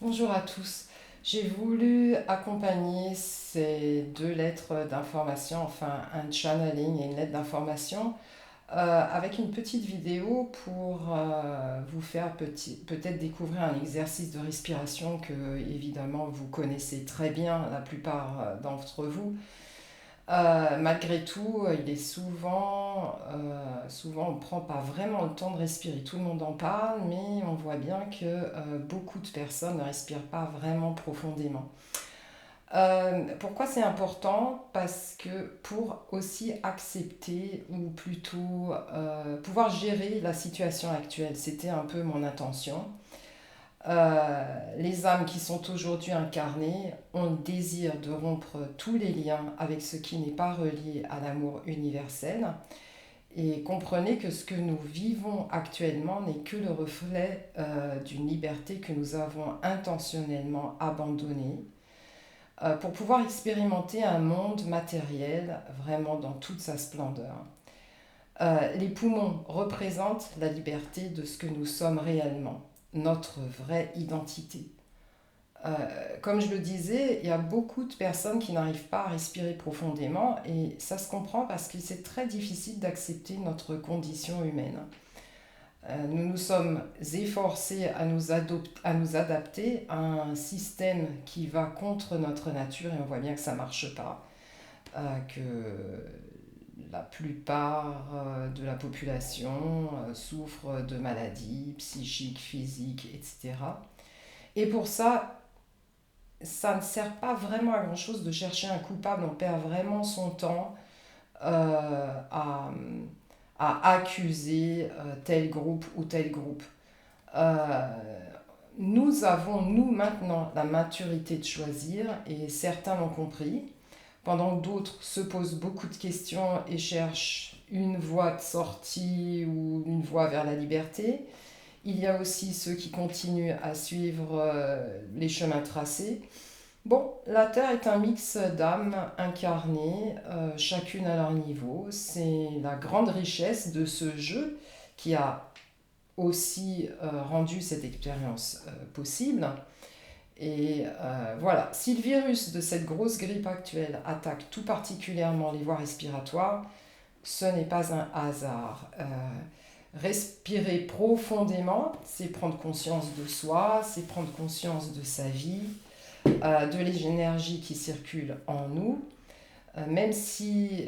Bonjour à tous. J'ai voulu accompagner ces deux lettres d'information, enfin un channeling et une lettre d'information, avec une petite vidéo pour vous faire peut-être découvrir un exercice de respiration que évidemment vous connaissez très bien, la plupart d'entre vous. Malgré tout, il est souvent on ne prend pas vraiment le temps de respirer. Tout le monde en parle, mais on voit bien que beaucoup de personnes ne respirent pas vraiment profondément. Pourquoi c'est important? Parce que pour aussi accepter, ou plutôt pouvoir gérer la situation actuelle, c'était un peu mon intention. Les âmes qui sont aujourd'hui incarnées ont le désir de rompre tous les liens avec ce qui n'est pas relié à l'amour universel. Et comprenez que ce que nous vivons actuellement n'est que le reflet d'une liberté que nous avons intentionnellement abandonnée pour pouvoir expérimenter un monde matériel vraiment dans toute sa splendeur. Les poumons représentent la liberté de ce que nous sommes réellement, notre vraie identité. Comme je le disais, il y a beaucoup de personnes qui n'arrivent pas à respirer profondément et ça se comprend parce que c'est très difficile d'accepter notre condition humaine. Nous nous sommes efforcés à nous adapter à un système qui va contre notre nature et on voit bien que ça ne marche pas, que la plupart de la population souffre de maladies psychiques, physiques, etc. Et pour ça, ça ne sert pas vraiment à grand-chose de chercher un coupable. On perd vraiment son temps euh, à, à accuser tel groupe ou tel groupe. Euh, Nous avons, nous, maintenant, la maturité de choisir, et certains l'ont compris, pendant que d'autres se posent beaucoup de questions et cherchent une voie de sortie ou une voie vers la liberté. Il y a aussi ceux qui continuent à suivre les chemins tracés. Bon, la Terre est un mix d'âmes incarnées, chacune à leur niveau. C'est la grande richesse de ce jeu qui a aussi rendu cette expérience possible. Et voilà, si le virus de cette grosse grippe actuelle attaque tout particulièrement les voies respiratoires, ce n'est pas un hasard. Respirer profondément, c'est prendre conscience de soi, c'est prendre conscience de sa vie, de l'énergie qui circule en nous. Même si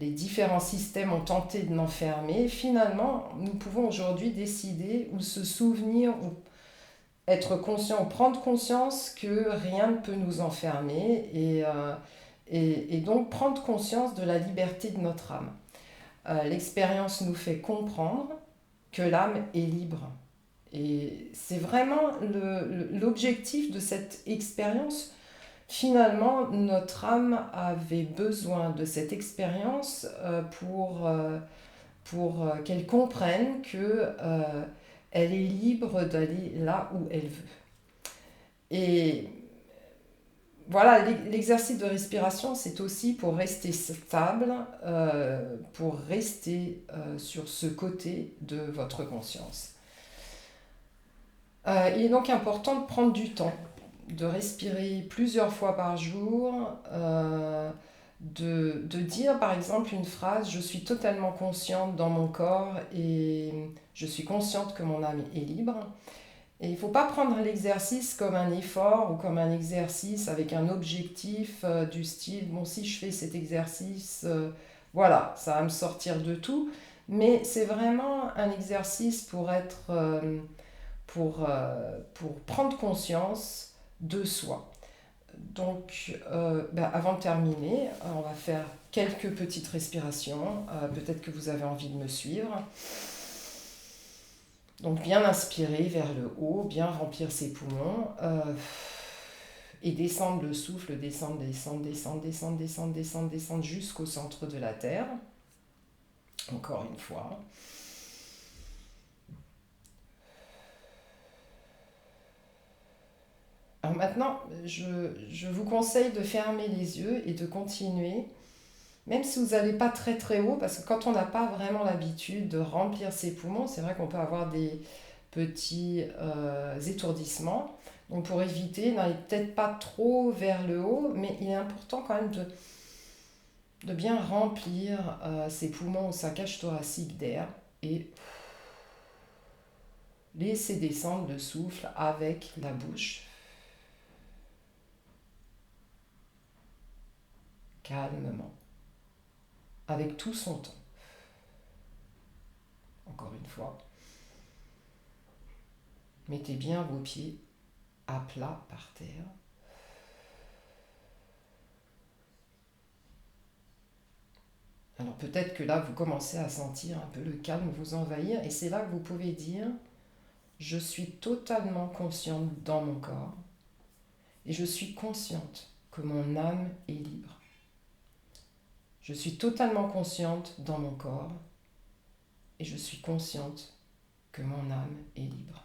les différents systèmes ont tenté de l'enfermer, finalement, nous pouvons aujourd'hui décider ou se souvenir ou être conscient ou prendre conscience que rien ne peut nous enfermer et donc prendre conscience de la liberté de notre âme. L'expérience nous fait comprendre que l'âme est libre. Et c'est vraiment l'objectif de cette expérience. Finalement, notre âme avait besoin de cette expérience pour qu'elle comprenne que elle est libre d'aller là où elle veut. Et voilà, l'exercice de respiration, c'est aussi pour rester stable, pour rester sur ce côté de votre conscience. Il est donc important de prendre du temps, de respirer plusieurs fois par jour, de dire par exemple une phrase: je suis totalement consciente dans mon corps et je suis consciente que mon âme est libre. Et il ne faut pas prendre l'exercice comme un effort ou comme un exercice avec un objectif du style: bon, si je fais cet exercice, voilà, ça va me sortir de tout. Mais c'est vraiment un exercice pour prendre conscience de soi. Donc, avant de terminer, on va faire quelques petites respirations. Peut-être que vous avez envie de me suivre. Donc, bien inspirer vers le haut, bien remplir ses poumons. Et descendre le souffle, descendre, descendre, descendre, descendre, descendre, descendre, descendre jusqu'au centre de la Terre. Encore une fois. Alors maintenant, je vous conseille de fermer les yeux et de continuer, même si vous n'allez pas très très haut, parce que quand on n'a pas vraiment l'habitude de remplir ses poumons, c'est vrai qu'on peut avoir petits étourdissements. Donc pour éviter, n'allez peut-être pas trop vers le haut, mais il est important quand même de bien remplir ses poumons ou sa cage thoracique d'air et laisser descendre le souffle avec la bouche, calmement, avec tout son temps. Encore une fois, mettez bien vos pieds à plat par terre. Alors peut-être que là, vous commencez à sentir un peu le calme vous envahir et c'est là que vous pouvez dire « Je suis totalement consciente dans mon corps et je suis consciente que mon âme est libre. Je suis totalement consciente dans mon corps et je suis consciente que mon âme est libre. »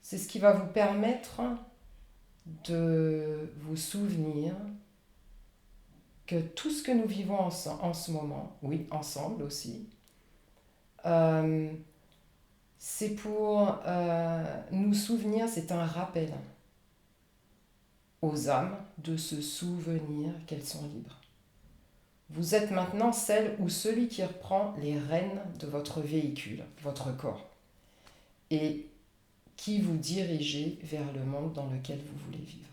C'est ce qui va vous permettre de vous souvenir que tout ce que nous vivons en ce moment, oui, ensemble aussi, c'est pour nous souvenir, c'est un rappel aux âmes de se souvenir qu'elles sont libres. Vous êtes maintenant celle ou celui qui reprend les rênes de votre véhicule, votre corps, et qui vous dirigez vers le monde dans lequel vous voulez vivre.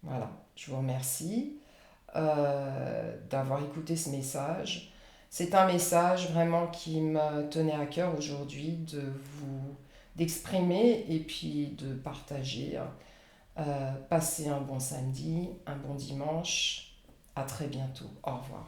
Voilà, je vous remercie d'avoir écouté ce message. C'est un message vraiment qui me tenait à cœur aujourd'hui d'exprimer et puis de partager. Passez un bon samedi, un bon dimanche. À très bientôt. Au revoir.